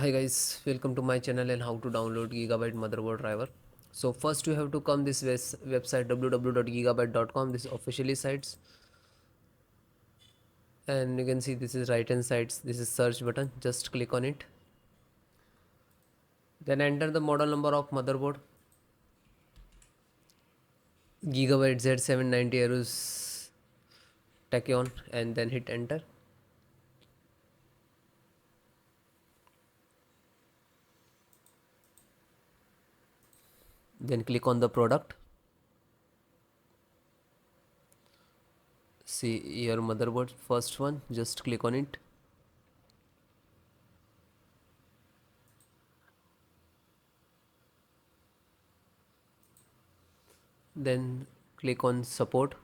Hi guys, welcome to my channel and how to download Gigabyte motherboard driver. So first you have to come this website www.gigabyte.com, this officially sites, and you can see this is right hand sides, this is search button, just click on it. Then enter the model number of motherboard, Gigabyte Z790 AORUS Tachyon, and then hit enter. Then click on the product. See your motherboard, first one, just click on it. Then click on support.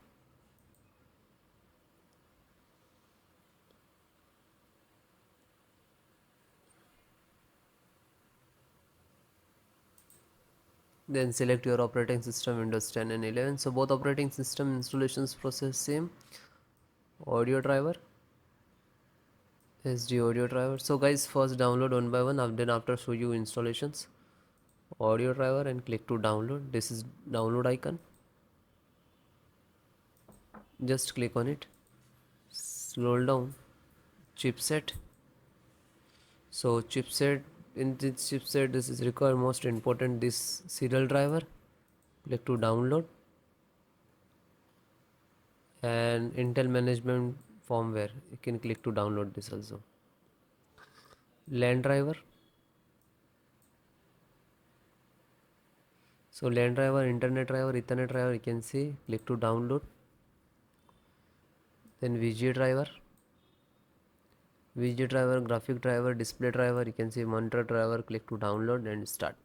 Then select your operating system, Windows 10 and 11. So both operating system installations process same. Audio driver, SD audio driver. So guys, first download one by one, then after show you installations. Audio driver and click to download. This is download icon. Just click on it. Scroll down. Chipset. So chipset, in this chipset this is required most important, this serial driver. Click to download. And Intel management firmware, you can click to download this also. LAN driver. So LAN driver, internet driver, ethernet driver, you can see, click to download. Then VGA driver, graphic driver, display driver, you can see monitor driver, click to download and start.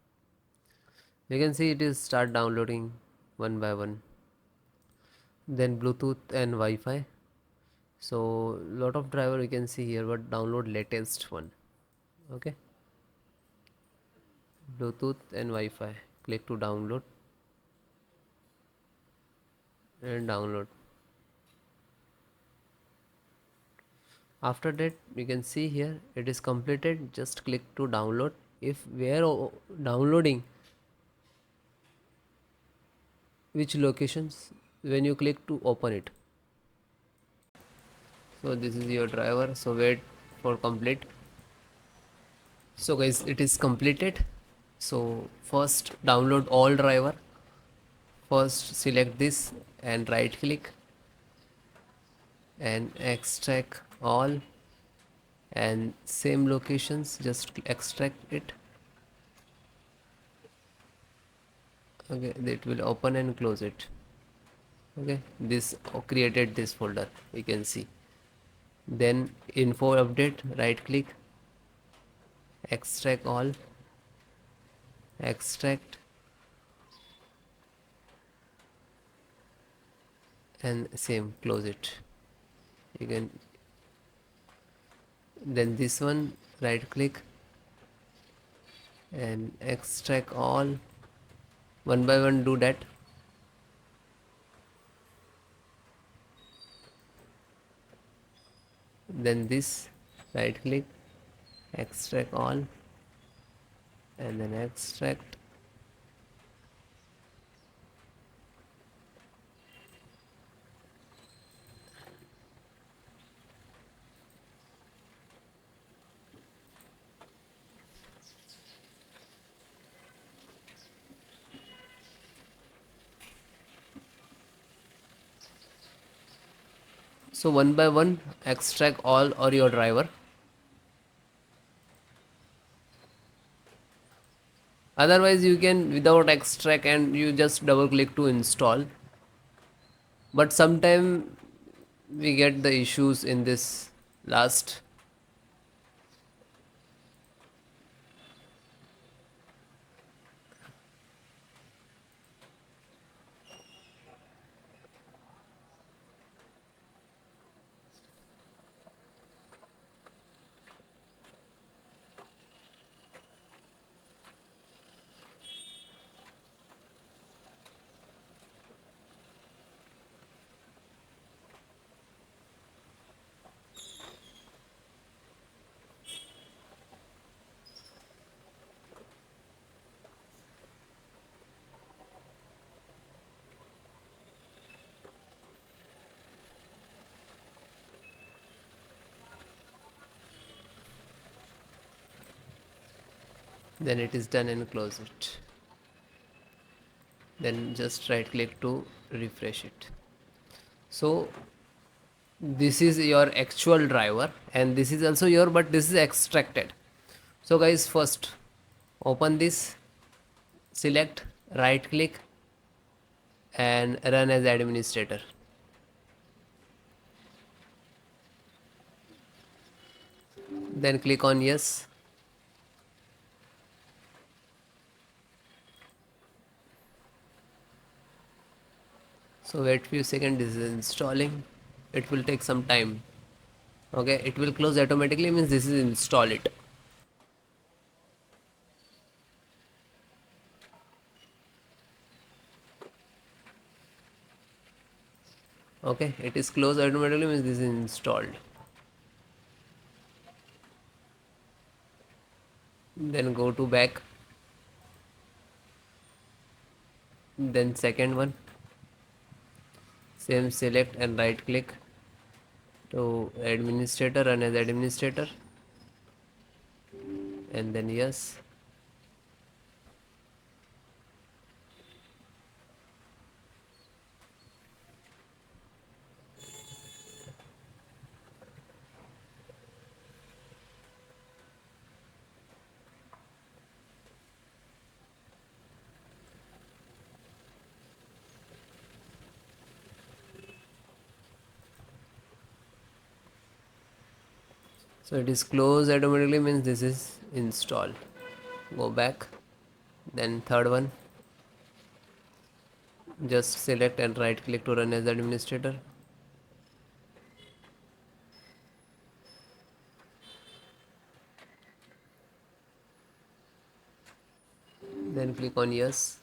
You can see it is start downloading one by one. Then Bluetooth and Wi-Fi. So lot of driver you can see here, but download latest one. Okay. Bluetooth and Wi-Fi. Click to download and download. After that you can see here it is completed. Just click to download. If we are downloading, which locations, when you click to open it. So this is your driver, so wait for complete. So guys, it is completed. So first download all driver. First select this and right click and extract all, and same locations, just extract it. Okay, it will open and close it. Okay, this created this folder, you can see. Then info update, right click, extract all, extract, and same close it. You can, then this one, right click and extract all, one by one do that. Then this, right click, extract all, and then extract. So one by one extract all or your driver. Otherwise you can without extract and you just double click to install. But sometime we get the issues in this last. then it is done and close it. Then just right click to refresh it. So this is your actual driver and this is also your, but this is extracted. So guys, first open this, select, right click and run as administrator. Then click on yes. So wait few seconds, this is installing. It will take some time. Okay, it will close automatically, means this is install it. Okay, it is closed automatically, means this is installed. Then go to back, then second one, same, select and right click to administrator, run as administrator, and then yes. So it is closed automatically, means this is installed. Go back, then third one, just select and right click to run as administrator. Then click on yes.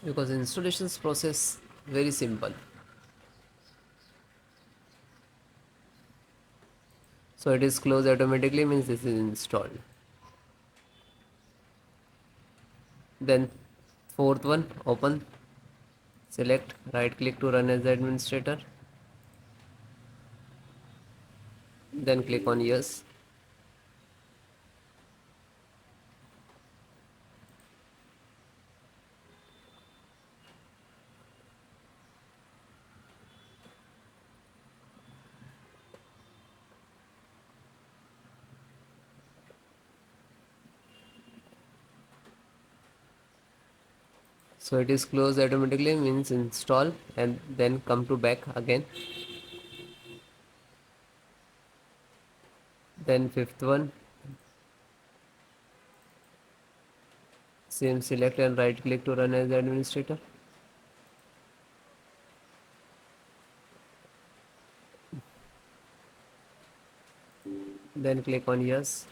Because installations process very simple. So it is closed automatically, means this is installed. Then fourth one, open, select, right click to run as administrator, then click on yes. So it is closed automatically, means install, and then come to back again. Then fifth one, same, select and right click to run as administrator, then click on yes.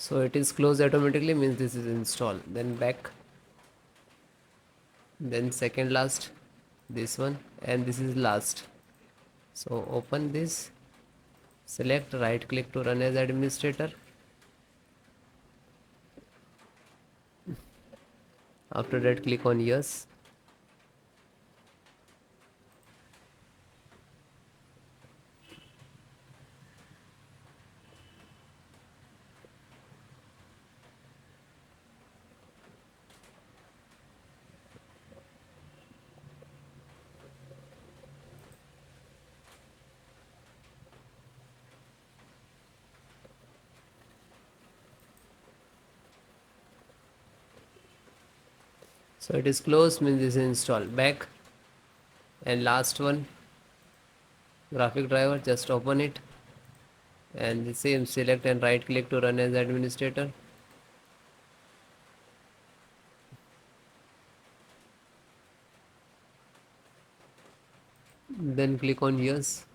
So it is closed automatically, means this is installed. Then back, then second last, this one, and this is last. So open this, select, right click to run as administrator. After that, click on yes. So it is closed, means this is installed. Back, and last one, graphic driver, just open it, and the same, select and right click to run as administrator. Then click on yes.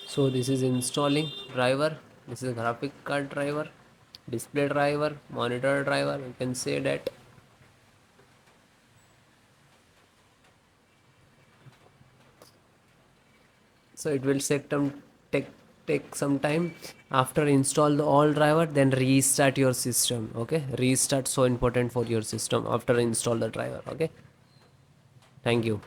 So this is installing driver. This is graphic card driver, display driver, monitor driver, you can say that. So it will take take some time. After install the all driver, then restart your system. Okay, restart, so important for your system after install the driver. Okay, thank you.